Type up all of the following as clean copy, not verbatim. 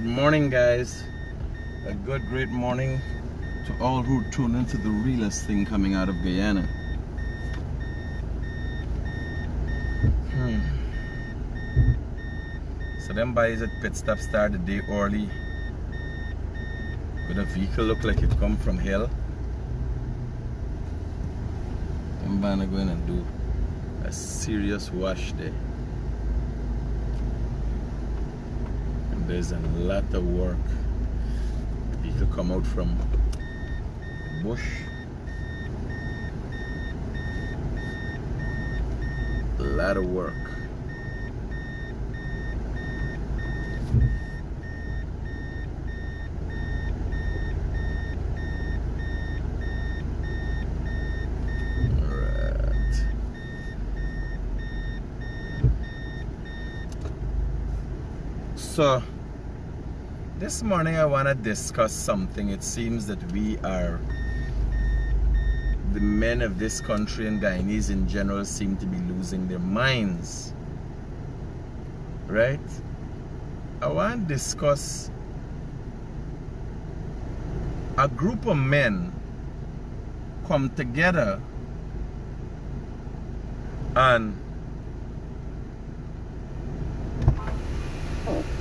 Good morning, guys. A good, great morning to all who tune into the realest thing coming out of Guyana. So them boys at pit stop start the day early with a vehicle look like it come from hell. Them boys are going to do a serious wash there. And there's a lot of work. Vehicle come out from the bush. A lot of work. So this morning I want to discuss something. It seems that the men of this country and Guyanese in general seem to be losing their minds, right? I want to discuss a group of men come together and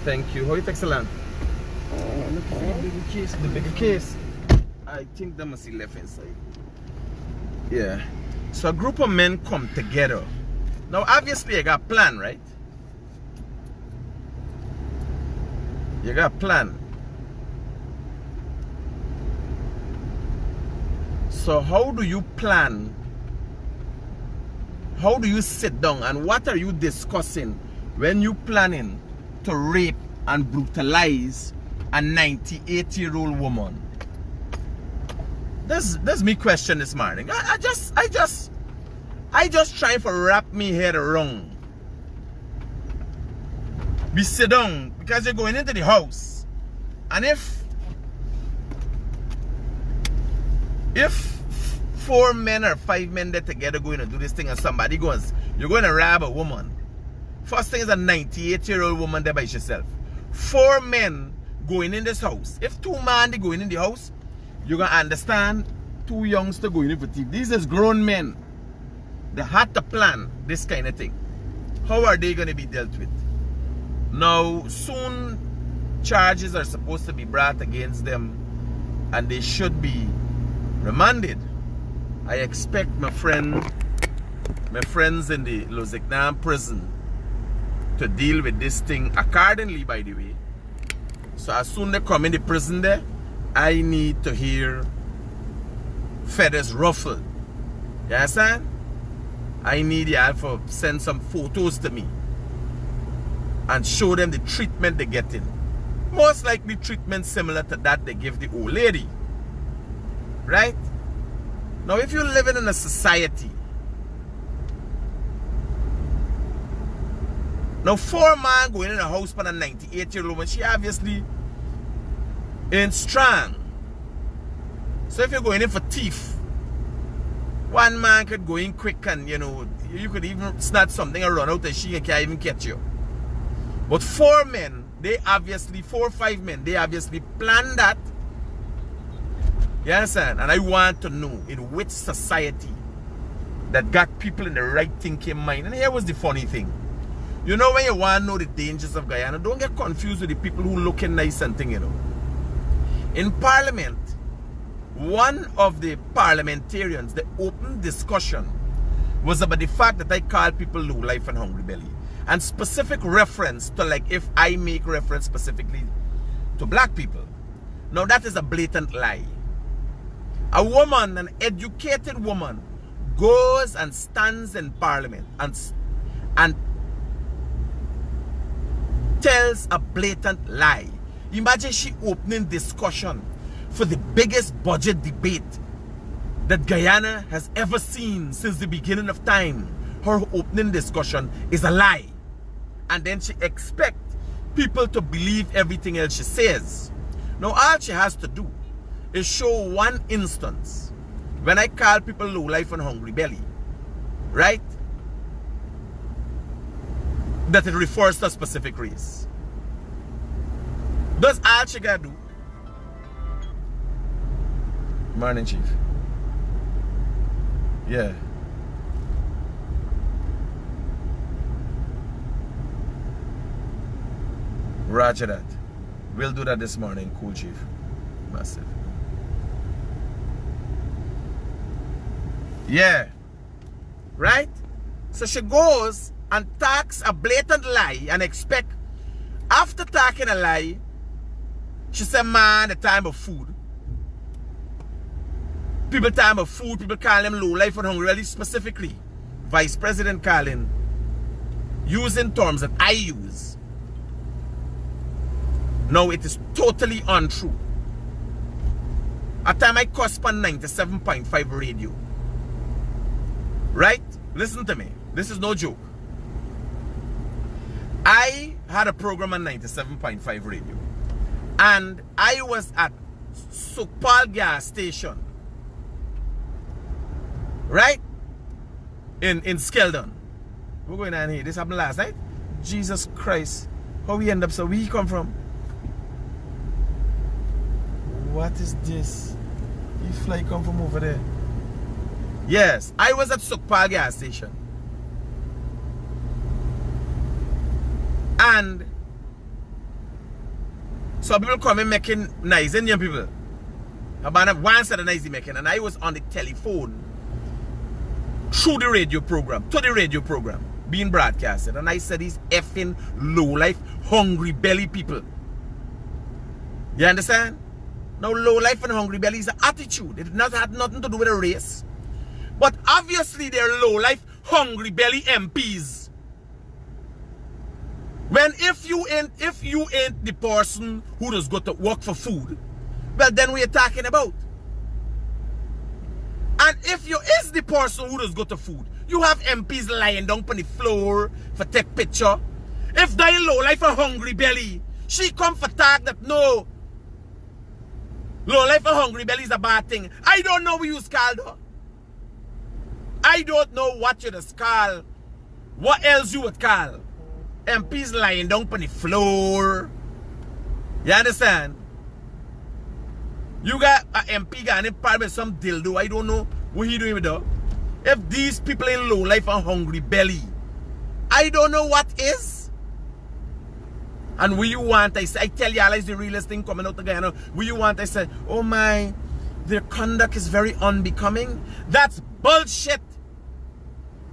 thank you. How it excellent? Look at the bigger case. The bigger case. I think they must be left inside. Yeah. So a group of men come together. Now obviously you got a plan, right? You got a plan. So how do you plan? How do you sit down and what are you discussing when you planning to rape and brutalize a 98-year-old woman? That's me question this morning. I just trying to wrap me head around. We sit down because you're going into the house, and if 4 men or 5 men that together going to do this thing and somebody goes, you're going to rob a woman. First thing is a 98-year-old woman there by herself. 4 men going in this house. If 2 men they going in the house, you're going to understand 2 youngsters going in for thief. These is grown men. They had to plan this kind of thing. How are they going to be dealt with? Now, soon charges are supposed to be brought against them and they should be remanded. I expect my friends in the Lusignan prison to deal with this thing accordingly, by the way. So as soon as they come in the prison there, I need to hear feathers ruffled. You understand? I need y'all to send some photos to me and show them the treatment they're getting. Most likely treatment similar to that they give the old lady. Right? Now if you're living in a society, now 4 men going in a house for a 98-year-old woman, she obviously ain't strong. So if you're going in for thief, 1 man could go in quick and you could even snatch something and run out and she can't even catch you. But 4 men, 4 or 5 men, they obviously planned that. You understand? And I want to know in which society that got people in the right thinking mind. And here was the funny thing. You know, when you want to know the dangers of Guyana, don't get confused with the people who looking nice and thing, In Parliament, one of the parliamentarians, the open discussion was about the fact that I call people low life and hungry belly. And specific reference to, like, if I make reference specifically to black people. Now that is a blatant lie. A woman, an educated woman, goes and stands in Parliament and tells a blatant lie. Imagine she opening discussion for the biggest budget debate that Guyana has ever seen since the beginning of time. Her opening discussion is a lie. And then she expects people to believe everything else she says. Now all she has to do is show 1 instance when I call people low life and hungry belly, right? That it refers to a specific race. That's all she gotta do. Morning, Chief. Yeah. Roger that. We'll do that this morning. Cool, Chief. Massive. Yeah. Right? So she goes and talks a blatant lie and expect, after talking a lie, she said, man, the time of food. People time of food, people call them low life and hungry. Really specifically, Vice President Carlin using terms that I use. No, it is totally untrue. At time I cost on 97.5 radio. Right? Listen to me. This is no joke. I had a program on 97.5 radio. And I was at Sukpal gas station. Right? In Skeldon. What's going on here? This happened last night? Jesus Christ. How we end up so we come from? What is this? You fly come from over there. Yes, I was at Sukpal gas station. And some people come in making nice Indian people. About one set of nice making, and I was on the telephone through the radio program, to the radio program being broadcasted, and I said these effing low life, hungry belly people. You understand? Now low life and hungry belly is an attitude. It had nothing to do with a race. But obviously they're low life, hungry belly MPs. When if you ain't the person who does go to work for food, well then we're talking about. And if you is the person who does go to food, you have MPs lying down on the floor for take picture. If they low life a hungry belly, she come for talk that no, low life a hungry belly is a bad thing. I don't know what you call though. I don't know what you just call. What else you would call? MPs lying down on the floor. You understand? You got an MP got in part with some dildo. I don't know what he doing with that. If these people in low life and hungry belly, I don't know what is. And what you want, I say, I tell y'all it's the realest thing coming out of Guyana. What you want, I said, oh my, their conduct is very unbecoming. That's bullshit.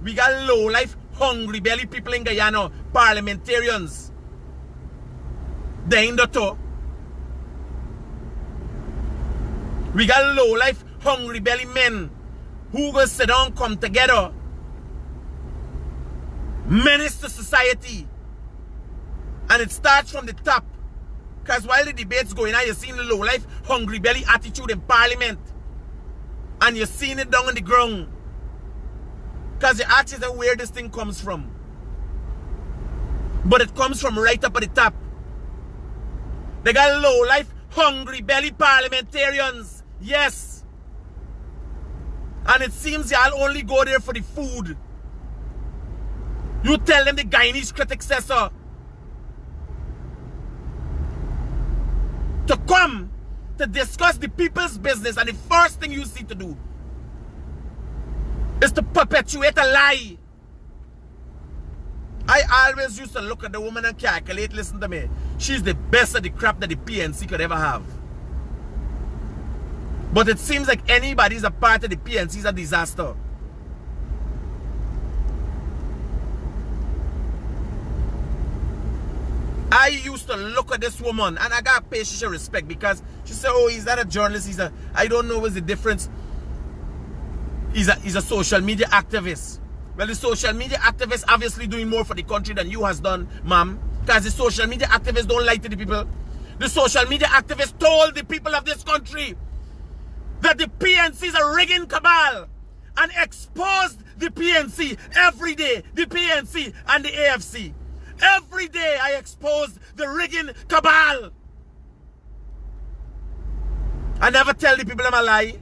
We got low life, hungry belly people in Guyana, parliamentarians. They in the toe. We got low life, hungry belly men who go sit down, come together, menace to society. And it starts from the top. Because while the debate's going on, you're seeing the low life, hungry belly attitude in parliament. And you're seeing it down on the ground. Because you ask yourself where this thing comes from. But it comes from right up at the top. They got low life, hungry belly parliamentarians. Yes. And it seems y'all only go there for the food. You tell them the Guyanese Critic says so. To come to discuss the people's business, and the first thing you see to do is to perpetuate a lie. I always used to look at the woman and calculate, listen to me, she's the best of the crap that the PNC could ever have. But it seems like anybody's a part of the PNC is a disaster. I used to look at this woman and I got patience and respect because she said, oh, he's not a journalist, he's a, I don't know what's the difference. He's a social media activist. Well, the social media activist obviously doing more for the country than you has done, ma'am. Because the social media activists don't lie to the people. The social media activists told the people of this country that the PNC is a rigging cabal and exposed the PNC every day, the PNC and the AFC. Every day I exposed the rigging cabal. I never tell the people I'm a lie.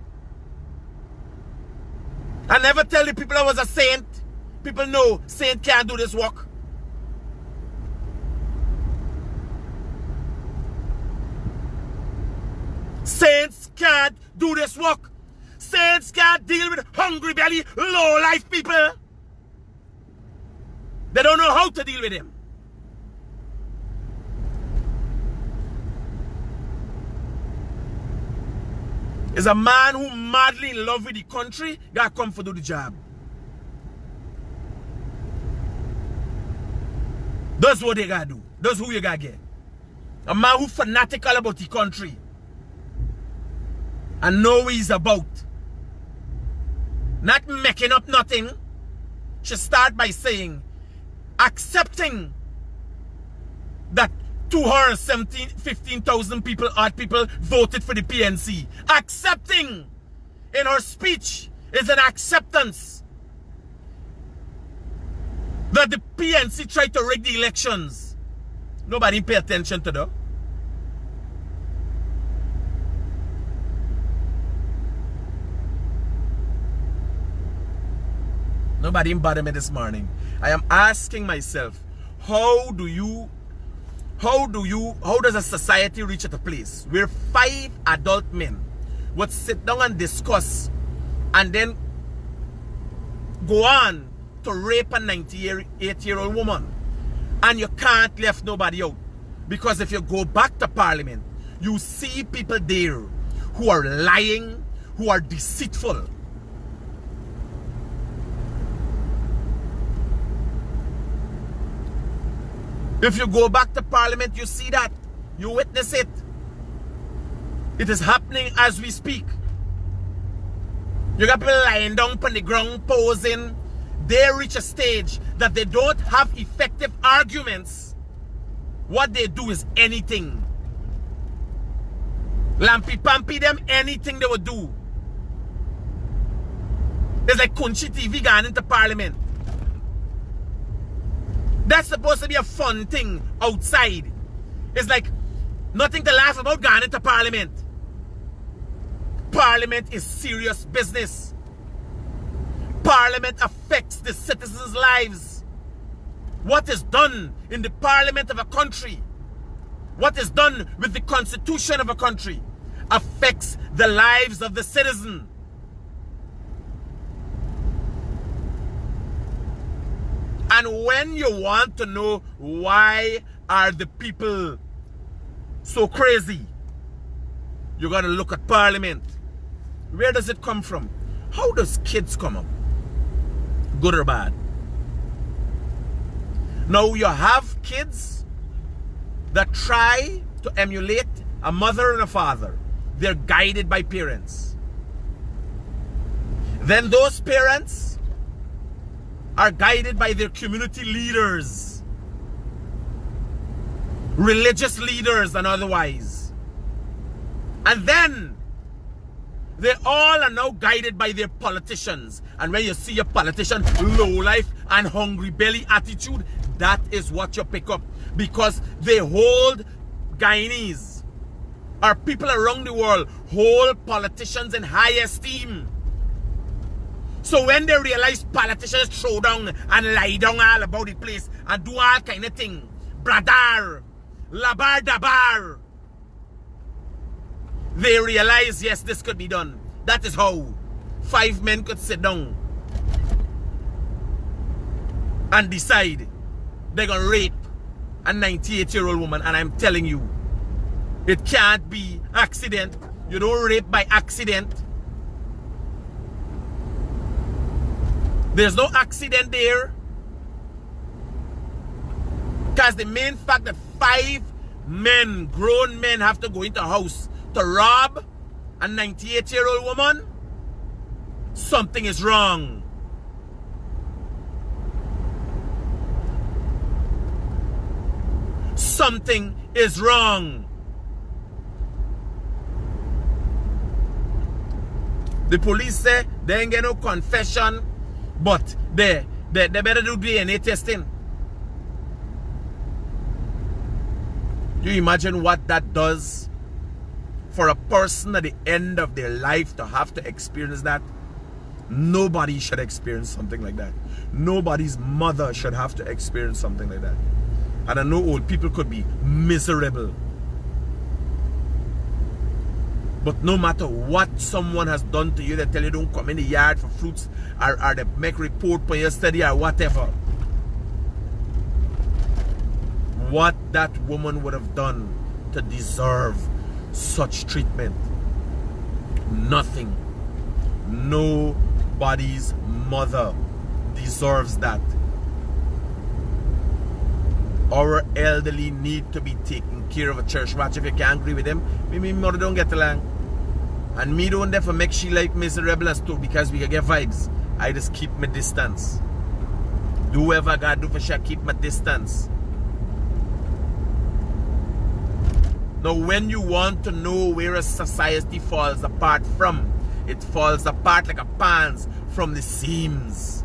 I never tell the people I was a saint. People know saint can't do this work. Saints can't do this work. Saints can't deal with hungry belly, low life people. They don't know how to deal with him. Is a man who madly in love with the country that come for do the job. That's what they gotta do. That's who you gotta get. A man who fanatical about the country and know what he's about. Not making up nothing. Should start by saying, accepting that 15,000 people, odd people, voted for the PNC. Accepting in her speech is an acceptance that the PNC tried to rig the elections. Nobody pay attention to that. Nobody bother me this morning. I am asking myself, how does a society reach at a place where 5 adult men would sit down and discuss and then go on to rape a 98-year-old woman, and you can't left nobody out? Because if you go back to Parliament, you see people there who are lying, who are deceitful. If you go back to Parliament, you see that. You witness it. It is happening as we speak. You got people lying down on the ground, posing. They reach a stage that they don't have effective arguments. What they do is anything. Lampy-pampy them, anything they would do. It's like Kunchi TV going into Parliament. That's supposed to be a fun thing outside. It's like nothing to laugh about going into Parliament. Parliament is serious business. Parliament affects the citizens' lives. What is done in the Parliament of a country, what is done with the constitution of a country, affects the lives of the citizen. And when you want to know why are the people so crazy, you got to look at Parliament. Where does it come from? How does kids come up? Good or bad? Now you have kids that try to emulate a mother and a father. They're guided by parents. Then those parents are guided by their community leaders, religious leaders and otherwise. And then they all are now guided by their politicians. And when you see a politician, low life and hungry belly attitude, that is what you pick up. Because they hold Guyanese, or people around the world, hold politicians in high esteem. So when they realize politicians throw down and lie down all about the place and do all kind of thing, bradar, labar dabar, they realize, yes, this could be done. That is how 5 men could sit down and decide they're going to rape a 98-year-old woman. And I'm telling you, it can't be accident. You don't rape by accident. There's no accident there. Because the main fact that 5 men, grown men, have to go into a house to rob a 98-year-old woman, something is wrong. Something is wrong. The police say they ain't get no confession, but they better do DNA testing. You imagine what that does for a person at the end of their life to have to experience that? Nobody should experience something like that. Nobody's mother should have to experience something like that. And I know old people could be miserable. But no matter what someone has done to you, they tell you don't come in the yard for fruits, or they make report for your study or whatever. What that woman would have done to deserve such treatment? Nothing. Nobody's mother deserves that. Our elderly need to be taken care of. A church watch, if you can't agree with them, me mother don't get along. And me don't therefore make she like miserable as too, because we can get vibes. I just keep my distance. Do whatever God do for sure, keep my distance. Now when you want to know where a society falls apart from, it falls apart like a pants from the seams.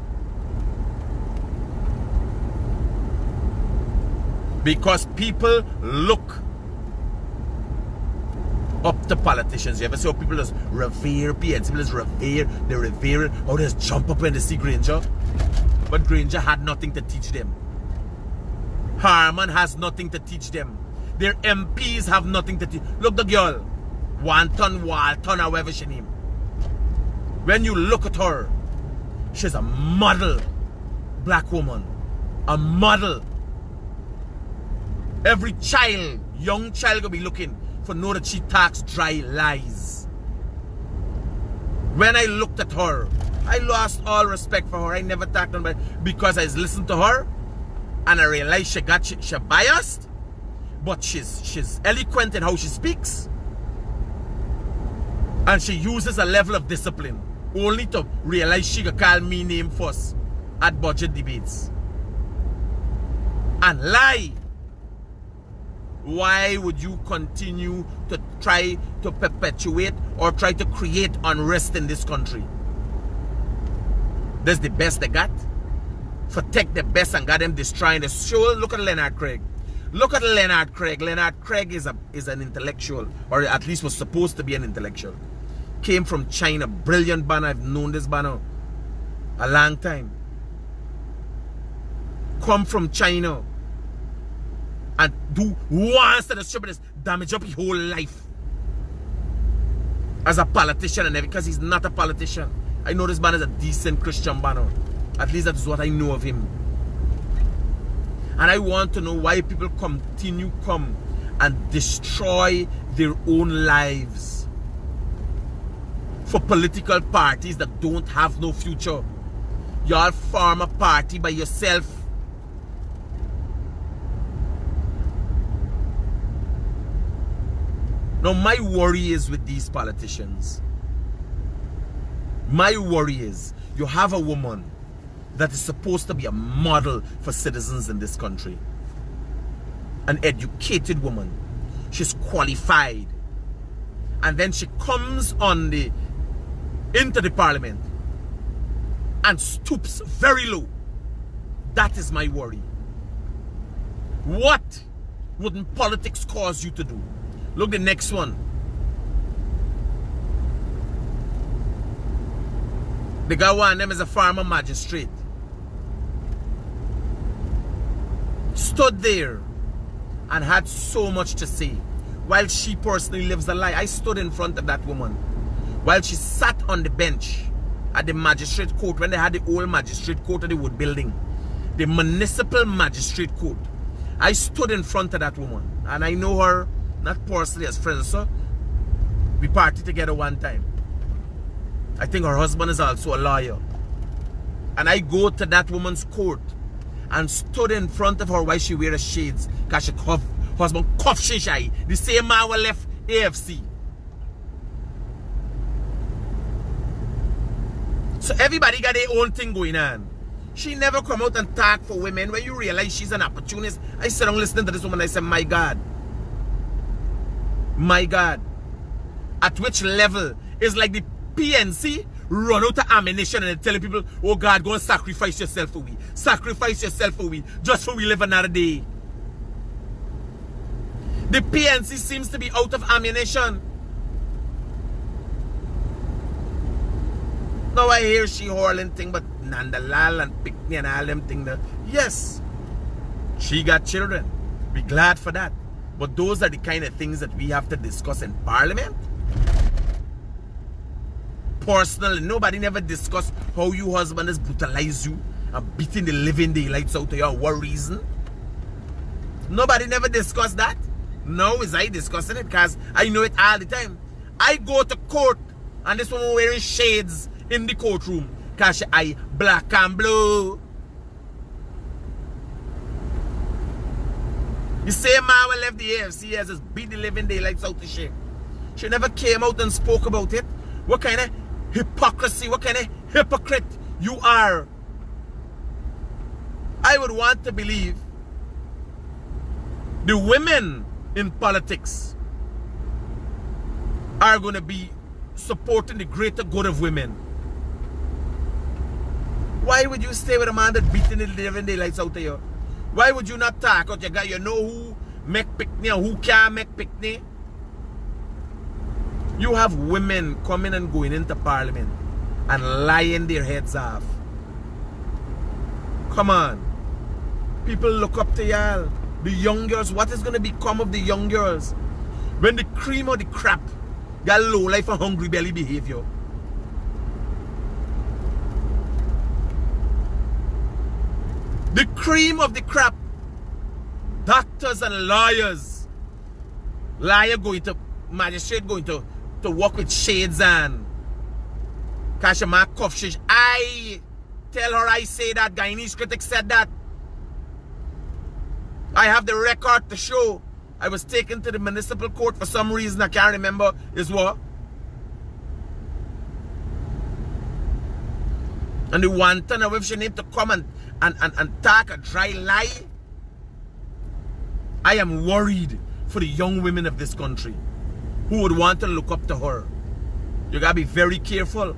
Because people look up to politicians. You ever see how people just revere PNC, people just revere, they revere it, or they just jump up when they see Granger? But Granger had nothing to teach them. Harman has nothing to teach them. Their MPs have nothing to teach. Look the girl, Walton, or whatever she name. When you look at her, she's a model black woman. A model. Every child, young child, will be looking for know that she talks dry lies. When I looked at her, I lost all respect for her. I never talked on her because I listened to her and I realized she biased, but she's eloquent in how she speaks. And she uses a level of discipline only to realize she could call me name first at budget debates. And lie. Why would you continue to try to perpetuate or try to create unrest in this country? That's the best they got. For take the best and got them destroying the show. Look at Leonard Craig. Look at Leonard Craig. Leonard Craig is an intellectual, or at least was supposed to be an intellectual. Came from China. Brilliant banner. I've known this banner a long time. Come from China and do once to the stupidest, damage up his whole life as a politician and everything, because he's not a politician. I know this man is a decent Christian banner. At least that's what I know of him. And I want to know why people come and destroy their own lives for political parties that don't have no future. Y'all form a party by yourself. Now my worry is with these politicians. My worry is you have a woman that is supposed to be a model for citizens in this country. An educated woman. She's qualified. And then she comes into the parliament and stoops very low. That is my worry. What wouldn't politics cause you to do? Look, the next one. The guy one them is a farmer magistrate. Stood there and had so much to say. While she personally lives a lie. I stood in front of that woman while she sat on the bench at the magistrate court when they had the old magistrate court of the wood building. The municipal magistrate court. I stood in front of that woman and I know her not personally as friends, so we partied together one time. I think her husband is also a lawyer. And I go to that woman's court and stood in front of her while she wear shades because her husband cuff she shy. The same man who left AFC. So everybody got their own thing going on. She never come out and talk for women. When you realize she's an opportunist, I sit down listening to this woman, I said, my God. My God. At which level is like the PNC run out of ammunition and telling people, oh God, go and sacrifice yourself for we. Sacrifice yourself for we. Just for we live another day. The PNC seems to be out of ammunition. Now I hear she hurling thing, but Nandalal and Pickney and all them thing. Yes, she got children. Be glad for that. But those are the kind of things that we have to discuss in Parliament. personal. Nobody never discuss how your husband has brutalized you and beating the living daylights out of you. What reason? Nobody never discussed that. Now is I discussing it because I know it all the time. I go to court and this woman wearing shades in the courtroom because I black and blue. The same man who left the AFC has just beat the living daylights out of she. She never came out and spoke about it. What kind of hypocrisy, what kind of hypocrite you are. I would want to believe the women in politics are going to be supporting the greater good of women. Why would you stay with a man that beating the living daylights out of you? Why would you not talk out your guy? You know who make picnic and who can't make picnic? You have women coming and going into parliament and lying their heads off. Come on. People look up to y'all. The young girls, what is going to become of the young girls? When the cream of the crap got low life and hungry belly behavior. The cream of the crap. Doctors and lawyers. Liar going to, magistrate going to work with shades and Kasha Mark Kofshish. I tell her I say that. Guyanese Critic said that. I have the record to show. I was taken to the municipal court for some reason I can't remember is what. And the one time if she need to come and talk a dry lie. I am worried for the young women of this country who would want to look up to her. You gotta be very careful.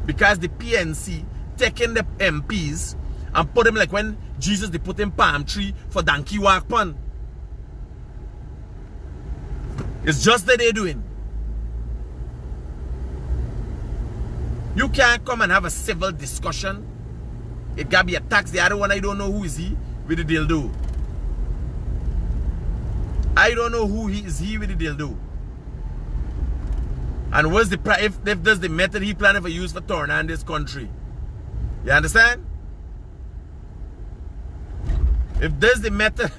Because the PNC taking the MPs and put them like when Jesus they put in palm tree for donkey walk pon. It's just that they're doing. You can't come and have a civil discussion. It gotta be a tax. The other one I don't know who is he with the dildo. I don't know who he is with the dildo. And what's the if there's the method he planning to use for turning this country. You understand? If there's the method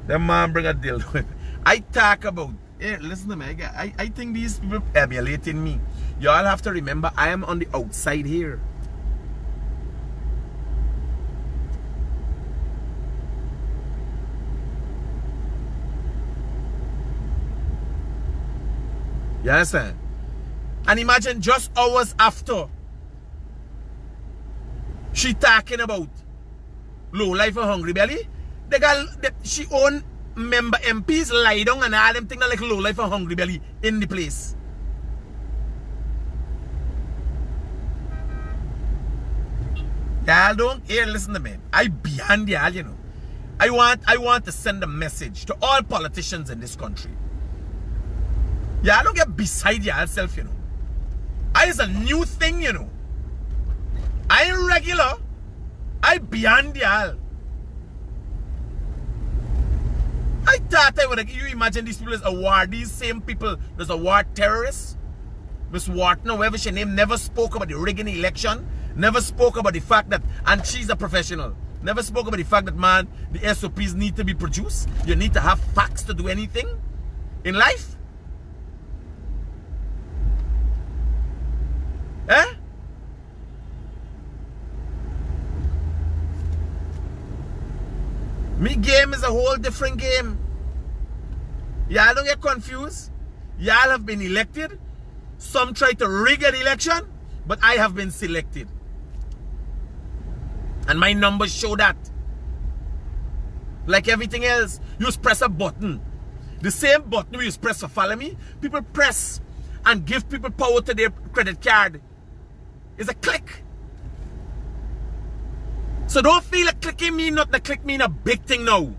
that man bring a dildo. I talk about listen to me, I think these people emulating me. Y'all have to remember I am on the outside here. You understand? And imagine just hours after she talking about low life and hungry belly, she own member MPs lie down and all them things like low life and hungry belly in the place. Y'all don't here listen to me. I beyond y'all, you know. I want to send a message to all politicians in this country. Y'all don't get beside yourself, you know. It's a new thing, you know. I ain't regular. I beyond y'all. I thought I would, you imagine these people as a war, these same people, there's a war terrorists. Miss Wharton, whoever she named, never spoke about the rigging election, never spoke about the fact that, and she's a professional, never spoke about the fact that, man, the SOPs need to be produced. You need to have facts to do anything in life. Eh? Me game is a whole different game. Y'all don't get confused. Y'all have been elected. Some try to rig an election, but I have been selected. And my numbers show that. Like everything else, you just press a button. The same button we just press to follow me, people press and give people power to their credit card. It's a click. So don't feel like clicking me, not the click mean a big thing now.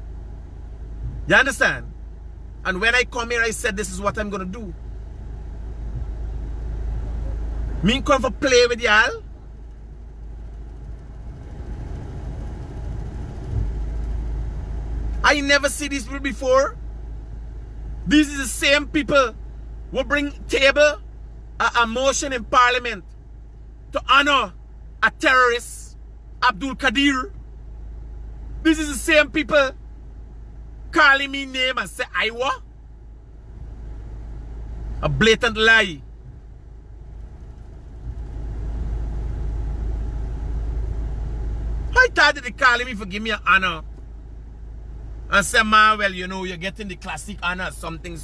You understand? And when I come here, I said this is what I'm gonna do. Me come for play with y'all. I never see these people before. These are the same people who bring table a motion in parliament to honor a terrorist, Abdul Qadir. This is the same people calling me name and say Iowa. A blatant lie. I thought that they calling me for give me an honor. And say, man, well, you know, you're getting the classic honor, something,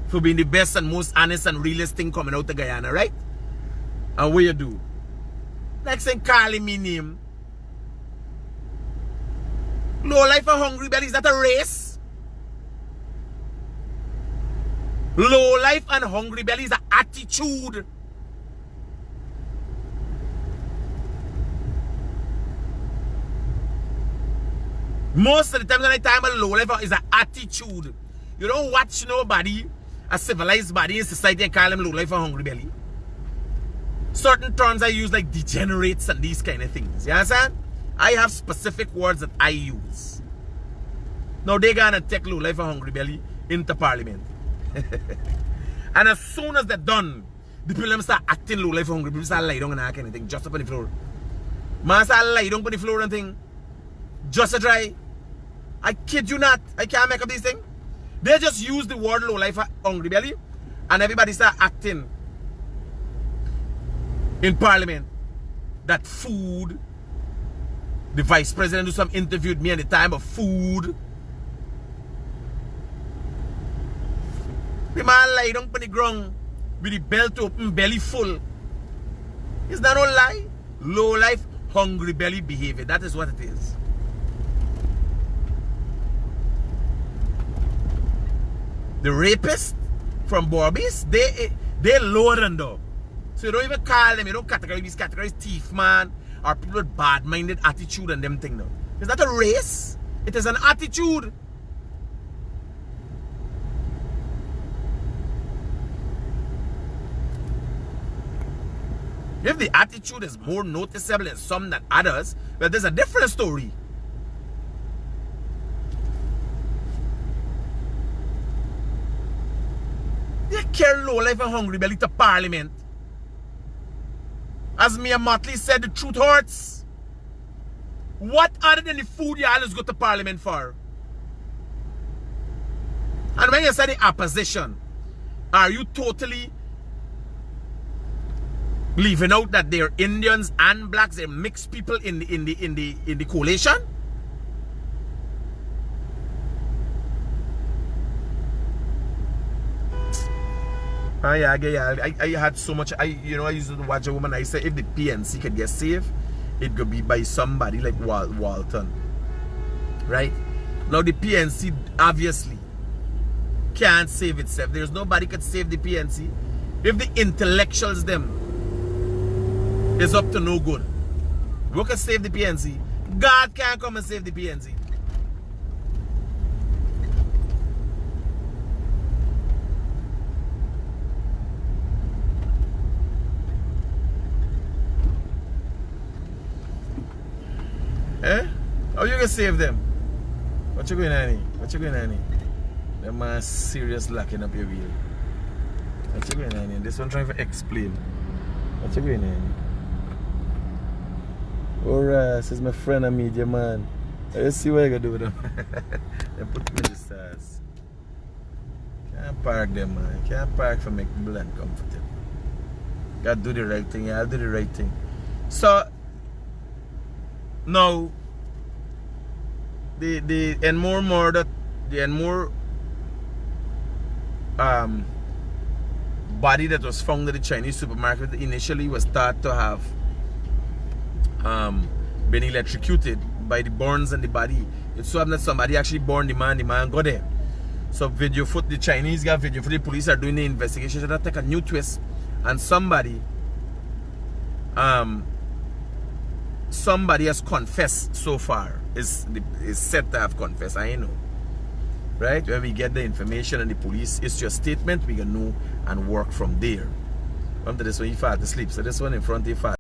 for being the best and most honest and realest thing coming out of Guyana, right? And what you do? Next thing calling me name. Low life and hungry belly, is that a race? Low life and hungry belly is an attitude. Most of the time when I talk about low life is an attitude. You don't watch nobody, a civilized body in society, and call them low life and hungry belly. Certain terms I use like degenerates and these kind of things. You understand? I have specific words that I use. Now they're gonna take low life and hungry belly into parliament. And as soon as they're done, the people start acting low life and hungry. People start lie down and act anything just up on the floor. Man start lie down on the floor and thing. Just a try. I kid you not. I can't make up these things. They just use the word low life and hungry belly and everybody start acting in parliament that food. The vice president do some interviewed me at the time of food. The man lie down on the ground with the belt open, belly full. Is that no lie? Low life, hungry belly behavior. That is what it is. The rapists from Barbies, they lower than though. So you don't even call them, you don't categorize these categories thief man or people with bad-minded attitude and them thing now. Is that a race? It is an attitude. If the attitude is more noticeable in some than others, well, there's a different story. They carry low life and hungry belly to parliament. As Mia Motley said, the truth hurts. What other than the food you always go to parliament for? And when you say the opposition, are you totally leaving out that they're Indians and blacks, they're mixed people in the coalition? I had so much. I used to watch a woman. I said if the PNC could get saved, it could be by somebody like Walton, right? Now the PNC obviously can't save itself. There's nobody could save the PNC. If the intellectuals them is up to no good, who can save the PNC? God can't come and save the PNC. Eh? How you gonna save them? What you going on? What you going on? Them man serious locking up your wheel. What you going on? This one trying to explain. What you going on? Alright, this is my friend and media man. Let's see what I gonna do with them. They put me in the stars. Can't park them, man. Can't park for make people uncomfortable. Gotta do the right thing. I'll do the right thing. So now, the ENMORE murder, the ENMORE body that was found at the Chinese supermarket initially was thought to have been electrocuted by the burns on the body. It so happened that somebody actually burned the man got there. So the Chinese got video footage, the police are doing the investigation. So that take a new twist, and somebody has confessed so far, is said to have confessed. I know, right? When we get the information and the police issue a statement, we can know and work from there. After this one, you fall to sleep. So this one in front of you fall.